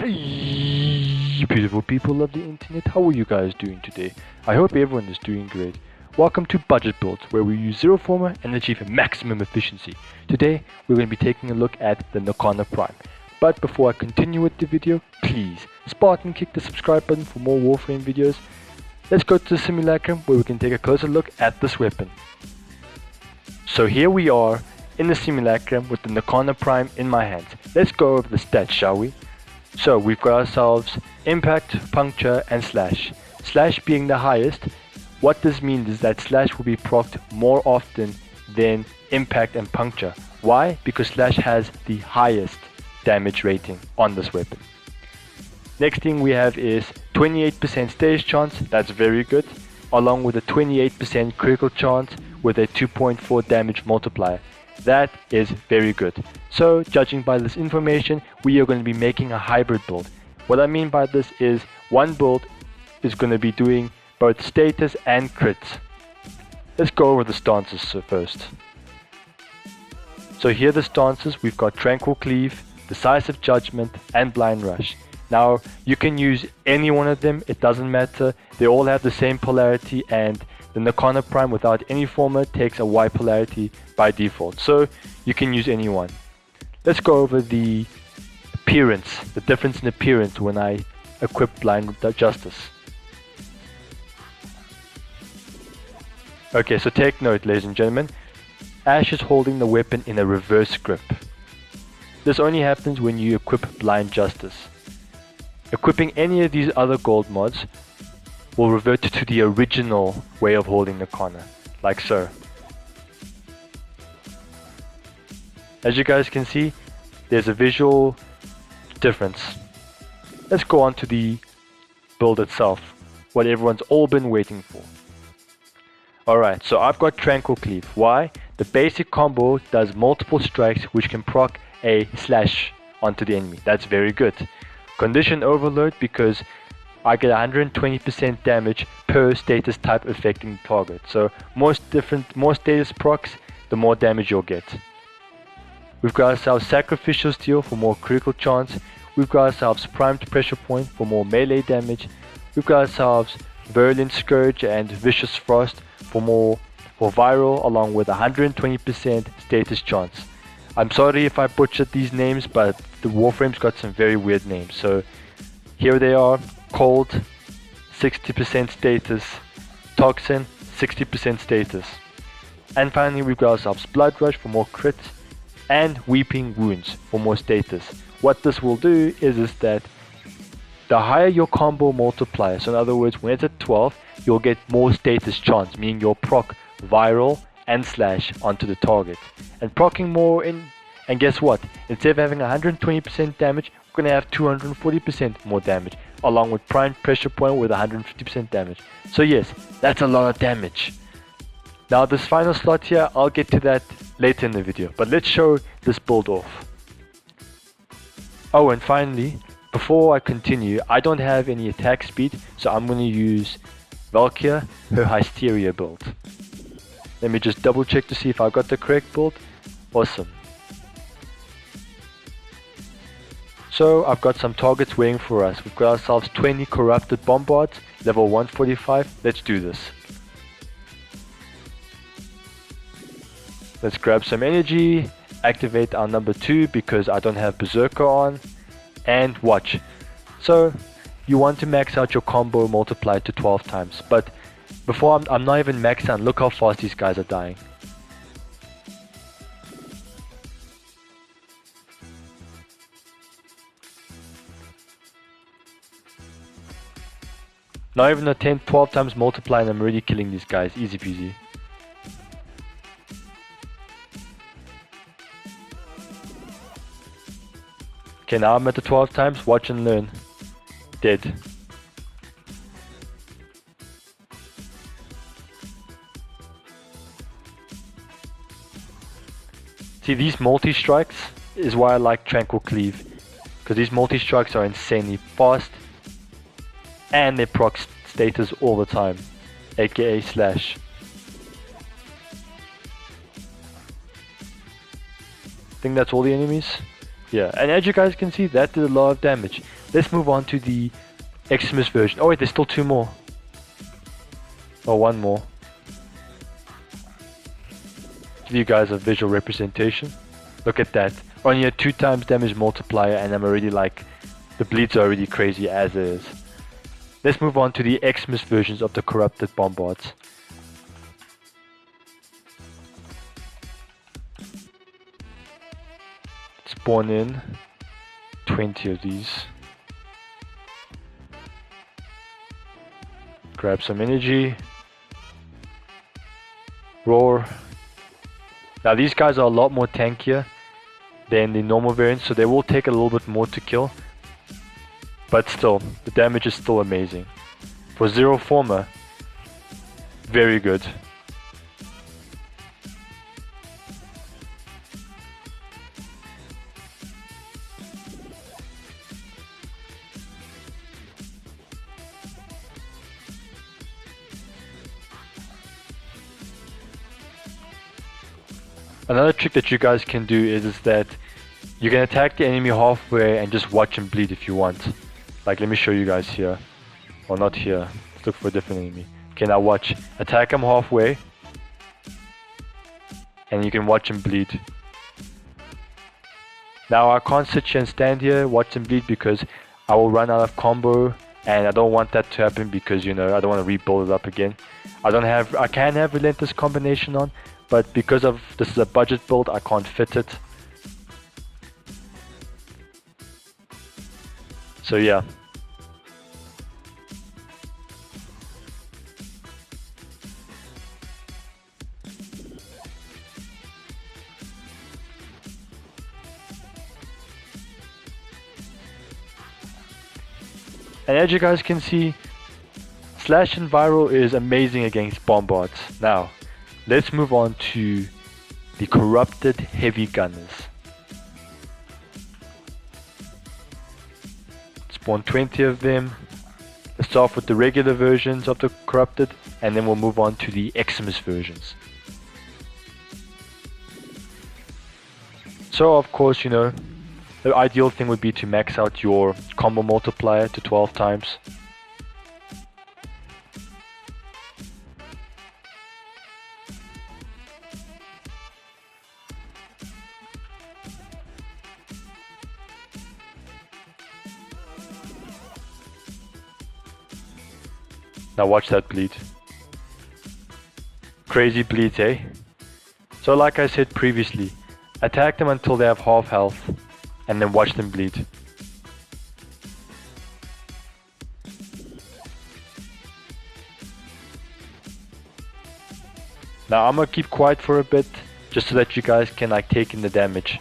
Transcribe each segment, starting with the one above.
Hey, beautiful people of the internet, how are you guys doing today? I hope everyone is doing great. Welcome to Budget Builds, where we use zero forma and achieve maximum efficiency. Today, we're going to be taking a look at the Nikana Prime. But before I continue with the video, please Spartan kick the subscribe button for more Warframe videos. Let's go to the simulacrum where we can take a closer look at this weapon. So here we are in the simulacrum with the Nikana Prime in my hands. Let's go over the stats, shall we? So we've got ourselves impact, puncture and slash. Slash being the highest. What this means is that slash will be procced more often than impact and puncture. Why? Because slash has the highest damage rating on this weapon. Next thing we have is 28% status chance, that's very good, along with a 28% critical chance with a 2.4 damage multiplier. That is very good. So judging by this information, we are going to be making a hybrid build. What I mean by this is one build is going to be doing both status and crits. Let's go over the stances first. So here are the stances. We've got Tranquil Cleave, Decisive Judgment and Blind Rush. Now you can use any one of them, it doesn't matter. They all have the same polarity, and the Nikana Prime without any forma takes a Y polarity by default, so you can use any one. Let's go over the appearance, the difference in appearance when I equip Blind Justice. Okay, so take note, ladies and gentlemen. Ash is holding the weapon in a reverse grip. This only happens when you equip Blind Justice. Equipping any of these other gold mods will revert to the original way of holding Nikana, like so. As you guys can see, there's a visual difference. Let's go on to the build itself, what everyone's all been waiting for. Alright, so I've got Tranquil Cleave. Why? The basic combo does multiple strikes which can proc a slash onto the enemy. That's very good. Condition Overload because I get 120% damage per status type affecting the target. So more status procs, the more damage you'll get. We've got ourselves Sacrificial Steel for more critical chance. We've got ourselves Primed Pressure Point for more melee damage. We've got ourselves Virulent Scourge and Vicious Frost for viral, along with 120% status chance. I'm sorry if I butchered these names, but the Warframe's got some very weird names. So here they are: Cold, 60% status; Toxin, 60% status. And finally we've got ourselves Blood Rush for more crits, and Weeping Wounds for more status. What this will do is that the higher your combo multiplier, so in other words, when it's at 12, you'll get more status chance, meaning you'll proc viral and slash onto the target. And proccing more in, and guess what? Instead of having 120% damage, we're going to have 240% more damage, along with Prime Pressure Point with 150% damage. So yes, that's a lot of damage. Now this final slot here, I'll get to that later in the video, but let's show this build off. Oh, and finally, before I continue, I don't have any attack speed, so I'm going to use Valkyria, her Hysteria build. Let me just double check to see if I got the correct build. Awesome. So I've got some targets waiting for us. We've got ourselves 20 corrupted bombards, level 145. Let's do this. Let's grab some energy, activate our number 2 because I don't have Berserker on, and watch. So you want to max out your combo multiplied to 12 times, but before I'm not even maxed out, look how fast these guys are dying. Not even a 12 times multiply and I'm already killing these guys, easy peasy. Okay, now I'm at the 12 times, watch and learn. Dead. See, these multi-strikes is why I like Tranquil Cleave, because these multi-strikes are insanely fast and they proc status all the time, aka slash. I think that's all the enemies. Yeah, and as you guys can see, that did a lot of damage. Let's move on to the Xmas version. Oh wait, there's still 2 more. Oh, 1 more. Give you guys a visual representation. Look at that. Only a 2 times damage multiplier, and I'm already like, the bleeds are already crazy as is. Let's move on to the Xmas versions of the corrupted bombards. Spawn in 20 of these. Grab some energy. Roar. Now these guys are a lot more tankier than the normal variants, so they will take a little bit more to kill. But still, the damage is still amazing. For 0 forma, very good. Another trick that you guys can do is that you can attack the enemy halfway and just watch him bleed if you want. Like, let me show you guys here. Well, not here. Let's look for a different enemy. Okay, now watch. Attack him halfway. And you can watch him bleed. Now I can't sit here and stand here, watch him bleed, because I will run out of combo. And I don't want that to happen because, you know, I don't want to rebuild it up again. I can have Relentless Combination on, but because of this is a budget build, I can't fit it. So yeah. And as you guys can see, Slash and Viral is amazing against bombards. Now, let's move on to the corrupted heavy gunners. Spawn 20 of them. Let's start off with the regular versions of the corrupted, and then we'll move on to the Xmas versions. So of course, you know, the ideal thing would be to max out your combo multiplier to 12 times. Now watch that bleed. Crazy bleeds, eh? So like I said previously, attack them until they have half health, and then watch them bleed. Now I'm gonna keep quiet for a bit, just so that you guys can like take in the damage.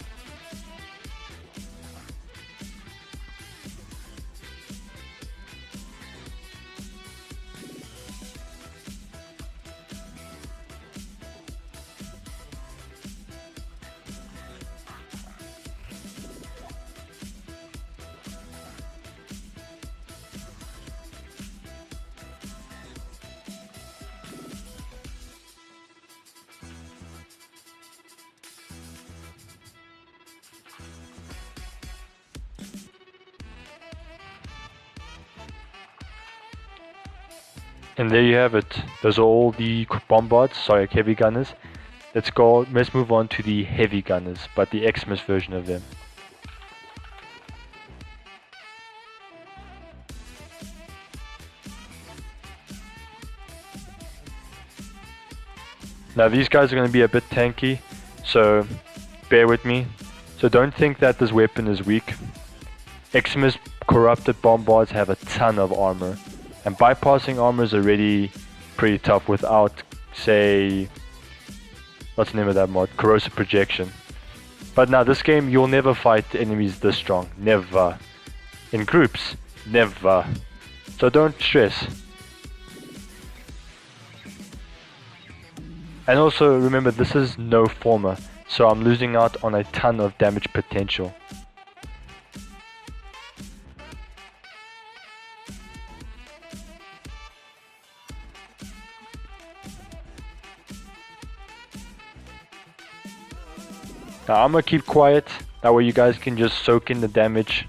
And there you have it. Those are all the bombards, sorry, heavy gunners. Let's move on to the heavy gunners, but the Xmas version of them. Now these guys are going to be a bit tanky, so bear with me. So don't think that this weapon is weak. Xmas corrupted bombards have a ton of armor. And bypassing armor is already pretty tough without, say, what's the name of that mod? Corrosive projection. But now this game, you'll never fight enemies this strong. Never. In groups, never. So don't stress. And also remember, this is no forma, so I'm losing out on a ton of damage potential. Now I'm gonna keep quiet That way you guys can just soak in the damage.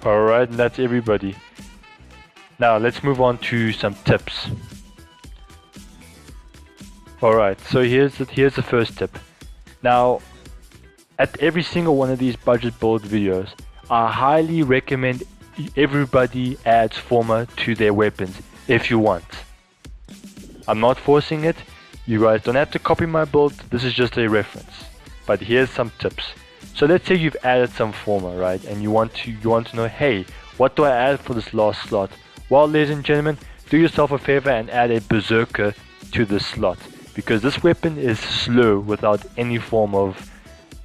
Alright, and that's everybody. Now let's move on to some tips. Alright, so here's the first tip. Now, at every single one of these budget build videos, I highly recommend everybody adds forma to their weapons if you want. I'm not forcing it. You guys don't have to copy my build. This is just a reference. But here's some tips. So let's say you've added some forma, right? And you want to know, hey, what do I add for this last slot? Well, ladies and gentlemen, do yourself a favor and add a berserker to this slot, because this weapon is slow without any form of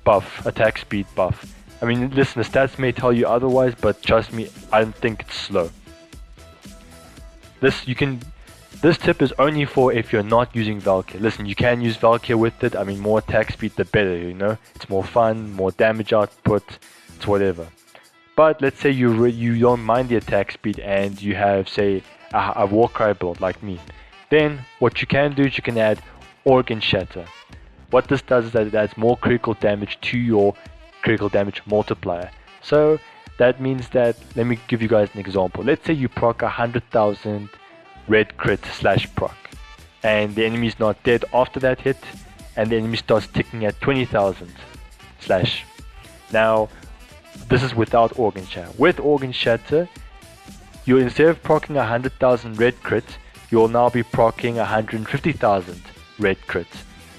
buff, attack speed buff. I mean, listen, the stats may tell you otherwise, but trust me, I don't think it's slow. This tip is only for if you're not using Valkyr. Listen, you can use Valkyr with it. I mean, more attack speed the better, you know. It's more fun, more damage output, it's whatever. But let's say you don't mind the attack speed and you have, say, a Warcry build like me. Then what you can do is you can add Organ Shatter. What this does is that it adds more critical damage to your critical damage multiplier. So that means that, let me give you guys an example. Let's say you proc 100,000 red crit / proc, and the enemy is not dead after that hit, and the enemy starts ticking at 20,000 /. Now, this is without Organ Shatter. With Organ Shatter, you, instead of proccing 100,000 red crit, you'll now be proccing 150,000 red crit.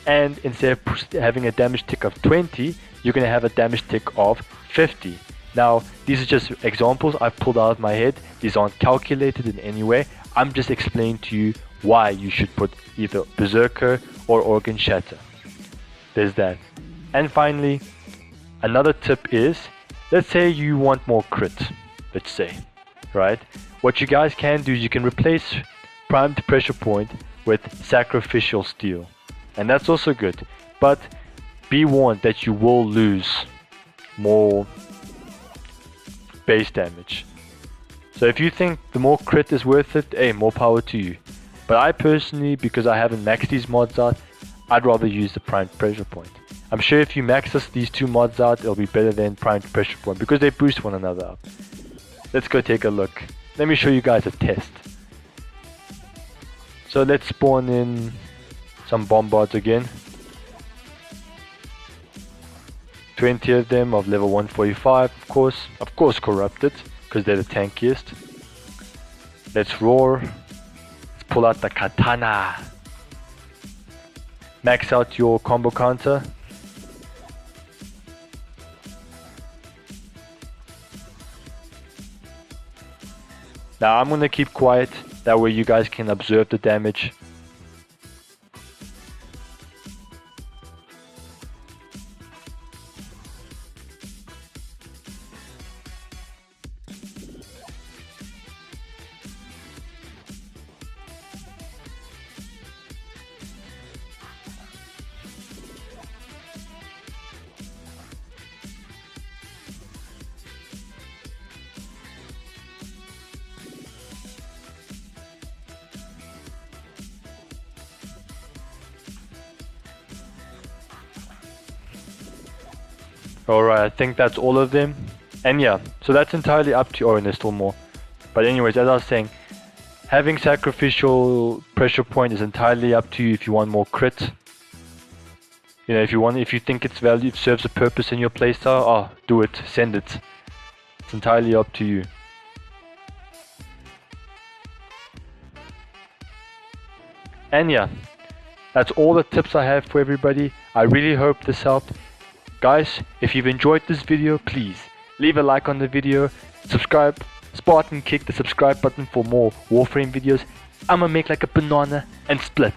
And instead of having a damage tick of 20, you're going to have a damage tick of 50. Now, these are just examples I've pulled out of my head. These aren't calculated in any way. I'm just explaining to you why you should put either Berserker or Organ Shatter. There's that. And finally, another tip is, let's say you want more crit, let's say, right? What you guys can do is you can replace Primed Pressure Point with Sacrificial Steel. And that's also good. But be warned that you will lose more base damage. So if you think the more crit is worth it, hey, more power to you. But I personally, because I haven't maxed these mods out, I'd rather use the Primed Pressure Point. I'm sure if you max these two mods out, it'll be better than Primed Pressure Point because they boost one another up. Let's go take a look. Let me show you guys a test. So let's spawn in some Bombballs again. 20 of them of level 145, of course corrupted, because they're the tankiest. Let's roar. Let's pull out the katana. Max out your combo counter. Now I'm gonna keep quiet, that way you guys can observe the damage. Alright, I think that's all of them. And yeah, so that's entirely up to you. Oh, and there's still more. But anyways, as I was saying, Having sacrificial pressure point is entirely up to you if you want more crit. You know, if you think it's value, it serves a purpose in your playstyle, do it, send it. It's entirely up to you. And yeah, that's all the tips I have for everybody. I really hope this helped. Guys, if you've enjoyed this video, please leave a like on the video, subscribe, Spartan kick the subscribe button for more Warframe videos. I'ma make like a banana and split.